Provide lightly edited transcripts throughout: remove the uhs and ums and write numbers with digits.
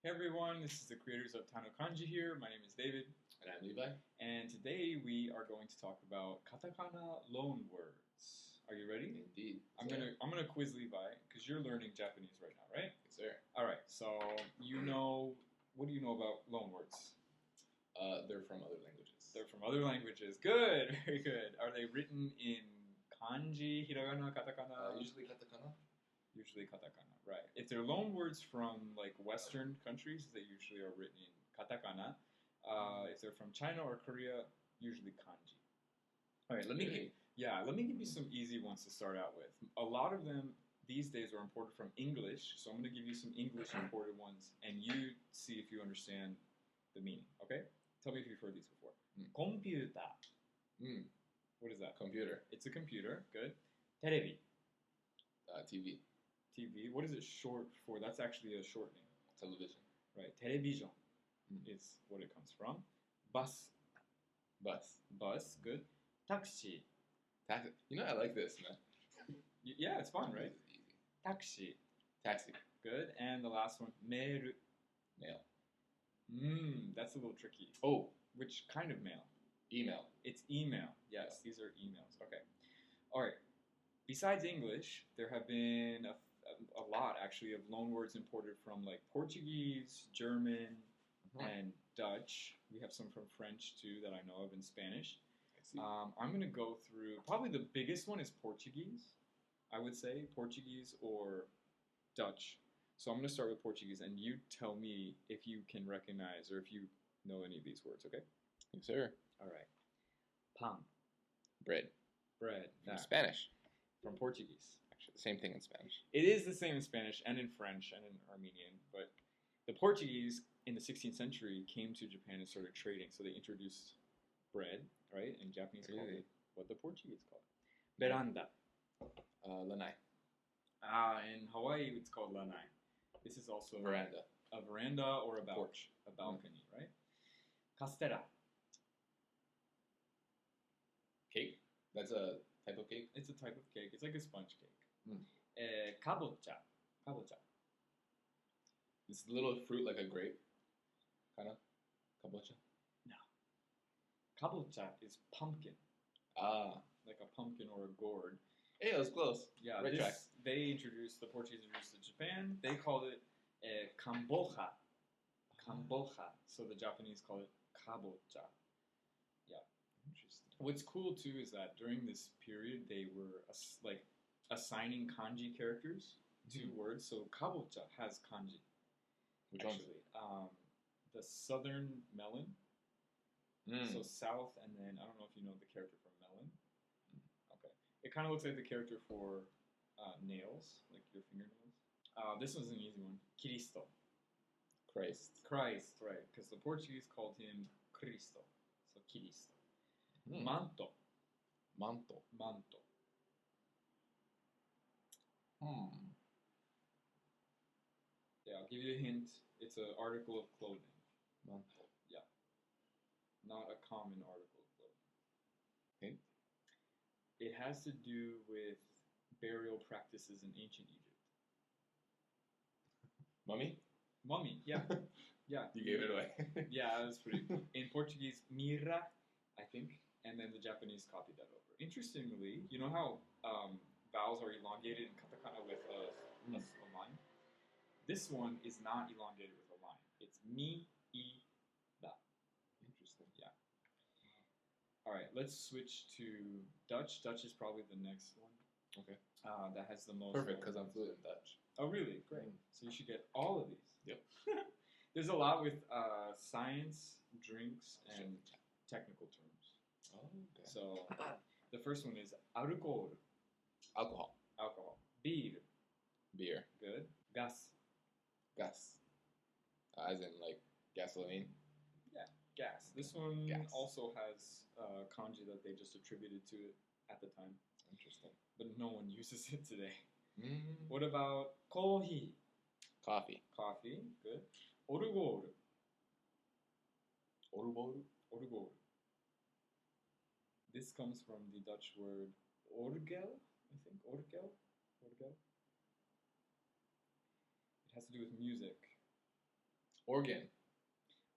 Hey everyone, this is the creators of Tano Kanji here. My name is David. And I'm Levi. And today we are going to talk about Katakana Loanwords. Are you ready? Indeed. I'm gonna quiz Levi because you're learning Japanese right now, right? Yes, sir. Alright, so what do you know about loanwords? They're from other languages. They're from other languages. Good, very good. Are they written in kanji, hiragana, katakana? Usually katakana. Usually katakana, right. If they're loanwords from like Western countries, they usually are written in katakana. If they're from China or Korea, usually kanji. All right, let me give you some easy ones to start out with. A lot of them these days are imported from English, so I'm going to give you some English imported ones, and you see if you understand the meaning. Okay? Tell me if you've heard these before. Computer. What is that? Computer. It's a computer. Good. Terebi. TV. TV. What is it short for? That's actually a short name. Television. Right. Television is what it comes from. Bus. Bus. Bus. Good. Taxi. Taxi. You know, I like this, man. Yeah, it's fun, right? This is easy. Taxi. Taxi. Good. And the last one, mail. Mail. That's a little tricky. Oh. Which kind of mail? Email. It's email. Yes, these are emails. Okay. All right. Besides English, there have been a lot, actually, of loanwords imported from, like, Portuguese, German, and Dutch. We have some from French, too, that I know of, and Spanish. I see. I'm going to go through, probably the biggest one is Portuguese, I would say. Portuguese or Dutch. So I'm going to start with Portuguese, and you tell me if you can recognize or if you know any of these words, okay? Yes, sir. All right. Pão. Bread. Bread. From Spanish. From Portuguese. Actually, the same thing in Spanish. It is the same in Spanish and in French and in Armenian, but the Portuguese in the 16th century came to Japan and started trading, so they introduced bread, right? And Japanese called it what the Portuguese called it. Veranda. Lanai. In Hawaii it's called lanai. This is also Veranda. A veranda or a Porch. A balcony, right? Castella. Cake? That's a type of cake? It's a type of cake. It's like a sponge cake. Mm. Kabocha. Kabocha. This little fruit like a grape. Kind of. Kabocha. No. Kabocha is pumpkin. Ah. Like a pumpkin or a gourd. Hey, that was close. Yeah, right track. The Portuguese introduced it to Japan. They called it kambocha. Kambocha. So the Japanese call it kabocha. Yeah. Interesting. What's cool too is that during this period they were assigning kanji characters to words. So kabocha has kanji. Which actually? The southern melon. So south, and then I don't know if you know the character from melon. Okay. It kind of looks like the character for nails, like your fingernails. This one's an easy one. Cristo. Christ. Christ, right. Because the Portuguese called him Cristo. So Cristo. Manto. Manto. Manto. Yeah, I'll give you a hint. It's an article of clothing. Manto. Yeah. Not a common article of clothing. Hint? It has to do with burial practices in ancient Egypt. Mummy? Mummy, yeah. Yeah. You gave it away. Yeah, that was pretty cool. In Portuguese, mira, I think, and then the Japanese copied that over. Interestingly, you know how vowels are elongated in katakana with a line? This one is not elongated with a line. It's mi, I, da. Interesting. Yeah. All right, let's switch to Dutch. Dutch is probably the next one. Okay. That has the most. Perfect, because I'm fluent in Dutch. Oh, really? Great. So you should get all of these. Yep. There's a lot with science, drinks, and technical terms. Oh, okay. So the first one is alcohol. Alcohol. Alcohol. Beer. Beer. Good. Gas. Gas. As in, like, gasoline? Yeah, gas. This one Gas. also has kanji that they just attributed to it at the time. Interesting. But no one uses it today. Mm. What about kohi? Coffee. Coffee. Good. Orugol. Orugol. Orugol. This comes from the Dutch word orgel, I think. Orgel? Orgel? It has to do with music. Organ.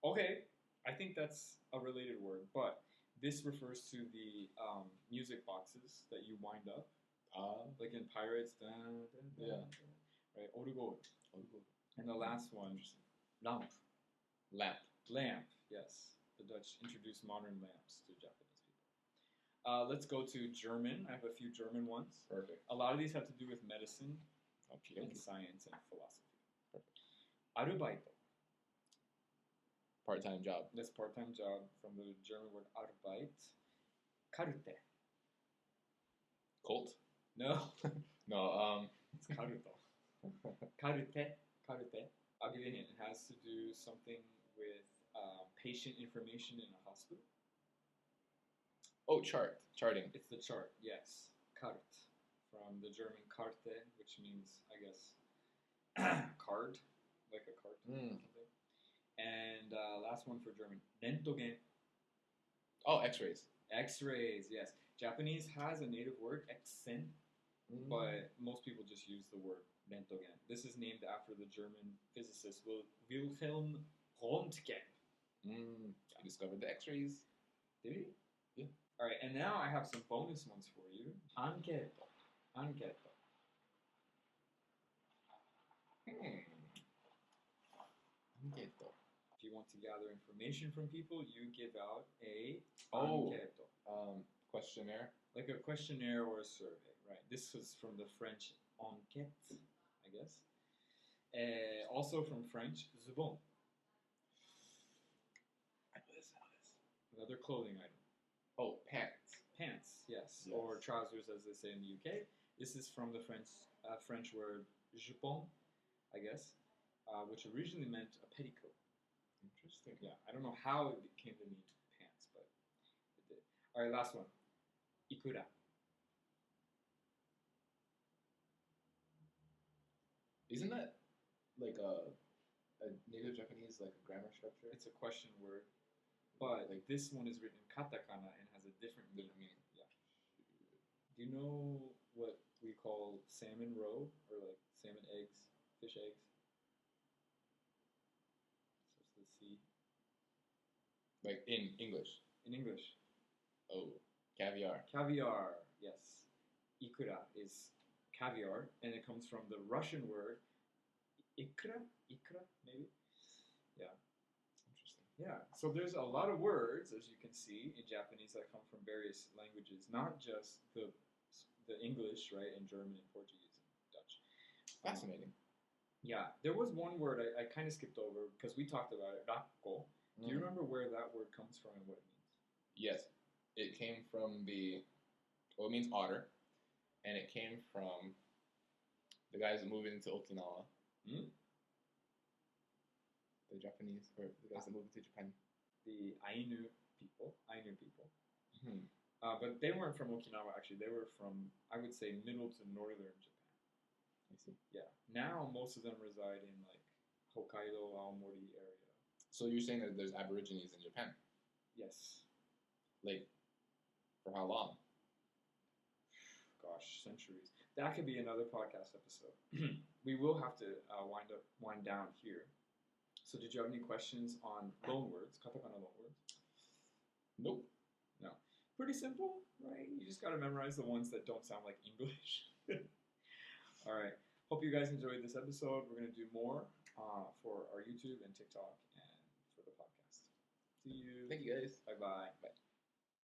Okay, I think that's a related word, but this refers to the music boxes that you wind up, like in Pirates. Dun, dun, dun, Yeah. dun, right, orugo. And the last one, lamp. Lamp. Yes. The Dutch introduced modern lamps to Japanese people. Let's go to German. I have a few German ones. Perfect. A lot of these have to do with medicine Okay. and science and philosophy. Perfect. Arubaito. Part-time job. That's part-time job from the German word Arbeit. Karute. Colt? No. No, It's karuto. Karute. I'll give you a hint. It has to do something with patient information in a hospital. oh, charting. It's the chart, yes. Kart. From the German Karte, which means, I guess, card. Like a cart or something. And last one for German. Rentogen. Oh, x-rays. X-rays, yes. Japanese has a native word, Xen, but most people just use the word Rentogen. This is named after the German physicist Wilhelm Röntgen. I discovered the x-rays. Did he? Yeah. All right, and now I have some bonus ones for you. Anketo. Anketo. If you want to gather information from people, you give out a Oh. anketo. Questionnaire. Like a questionnaire or a survey, right? This was from the French enquête, I guess. Also from French, zubon. I know this. Another clothing item. Oh, pants. Pants, yes. Yes. Or trousers, as they say in the UK. This is from the French word jupon, I guess, which originally meant a petticoat. Interesting. Yeah, I don't know how it came to mean pants, but it did. All right, last one. Ikura. Isn't that like a native Japanese like a grammar structure? It's a question word, but Like- this one is written in katakana and has a different meaning. Yeah. Do you know what we call salmon roe or like salmon eggs, fish eggs? So it's the sea. Like in English. In English, Oh, caviar. caviar. Yes, ikura is caviar, and it comes from the Russian word ikra, maybe. Yeah. Interesting. Yeah, so there's a lot of words, as you can see, in Japanese that come from various languages, not just the English, right, and German and Portuguese and Dutch. Fascinating. Yeah, there was one word I kind of skipped over because we talked about it, rakko. Do you remember where that word comes from and what it means? Yes, it came from well, it means otter, and it came from the guys that moved into Okinawa. The Japanese, or the guys that moved to Japan. The Ainu people. But they weren't from Okinawa, actually. They were from, I would say, middle to northern Japan. I see. Yeah. Now, most of them reside in, like, Hokkaido, Aomori area. So you're saying that there's Aborigines in Japan? Yes. Like, for how long? Gosh, centuries. That could be another podcast episode. We will have to wind down here. So did you have any questions on loanwords, katakana loanwords? Nope. No. Pretty simple, right? You just got to memorize the ones that don't sound like English. All right. Hope you guys enjoyed this episode. We're going to do more for our YouTube and TikTok and for the podcast. See you. Thank you guys. Bye-bye. Bye.